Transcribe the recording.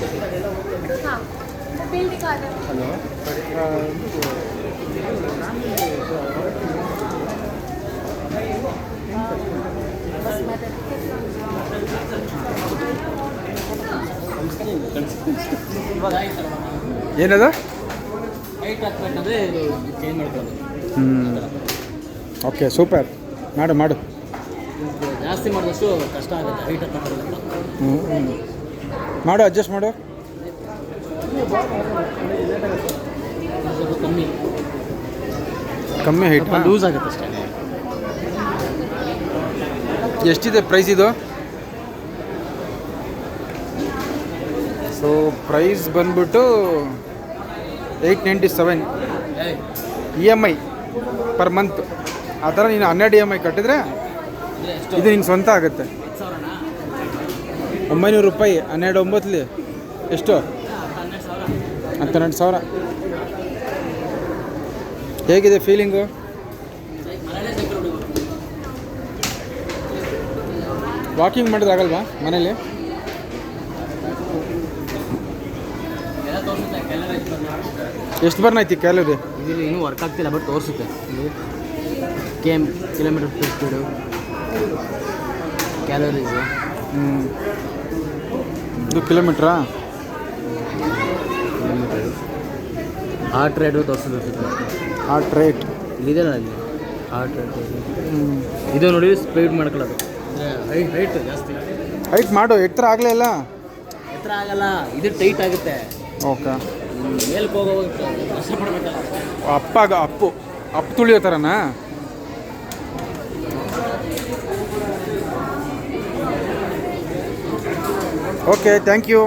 हाँ बिल दिखा दो। ಹಲೋ ಏನದ ಹೈಟ್ ಹಾಕ್ಬೇಕಂದ್ರೆ ಇದು ಚೇಂಜ್ ಮಾಡ್ಕೊಳ್ಳೋದು. ಓಕೆ ಸೂಪರ್ ಮಾಡು ಮಾಡು ಜಾಸ್ತಿ ಮಾಡಿದಷ್ಟು ಕಷ್ಟ ಆಗುತ್ತೆ ಹೈಟ್ ಹಾಕೋದ್ರಿಂದ. ಮಾಡು ಅಡ್ಜಸ್ಟ್ ಮಾಡು ಸ್ವಲ್ಪ ಕಮ್ಮಿ ಕಮ್ಮಿ ಹೈಟ್ ಲೂಸ್ ಆಗುತ್ತೆ ಅಷ್ಟೇ. ಎಷ್ಟಿದೆ ಪ್ರೈಸ್ ಇದು? ಸೊ ಪ್ರೈಸ್ ಬಂದ್ಬಿಟ್ಟು 897 EMI ಪರ್ ಮಂತ್. ಆ ಥರ ನೀನು 12 EMI ಕಟ್ಟಿದ್ರೆ ಇದು ನಿನ್ನ ಸ್ವಂತ ಆಗುತ್ತೆ. 900 ರೂಪಾಯಿ 12 ಎಷ್ಟು? 12,000. ಹೇಗಿದೆ ಫೀಲಿಂಗು? ವಾಕಿಂಗ್ ಮಾಡೋದಾಗಲ್ವಾ ಮನೇಲಿ? ಎಷ್ಟು ಬರ್ನ್ ಐತಿ ಕ್ಯಾಲರಿ? ಇದು ಇನ್ನೂ ವರ್ಕ್ ಆಗ್ತಿಲ್ಲ ಬಟ್ ತೋರಿಸುತ್ತೆ. Kilometre speed, calories. ಇದು ಕಿಲೋಮೀಟ್ರಾ? ಹಾರ್ಟ್ ರೇಟು ತೋರಿಸುತ್ತೆ. ಹಾರ್ಟ್ ರೇಟ್ ಇಲ್ಲಿದೆಯಲ್ಲ ಇಲ್ಲಿ ಹಾರ್ಟ್ ರೇಟ್ ಇದು ನೋಡಿ ಸ್ಪೀಡ್ ಮಾಡ್ಕೊಳ್ಳೋದು. ಹೈಟ್ ಜಾಸ್ತಿ ಹೈಟ್ ಮಾಡು. ಎತ್ತರ ಆಗಲೇ ಇಲ್ಲ. ಎತ್ತರ ಆಗಲ್ಲ, ಇದು ಟೈಟ್ ಆಗುತ್ತೆ. ಓಕೆ ಮೇಲ್ಗೆ ಹೋಗೋ ಕಷ್ಟಪಡ್ಬೇಕಲ್ಲ. ಅಪ್ಪು ತುಳಿಯೋ ಥರನಾ? Okay thank you.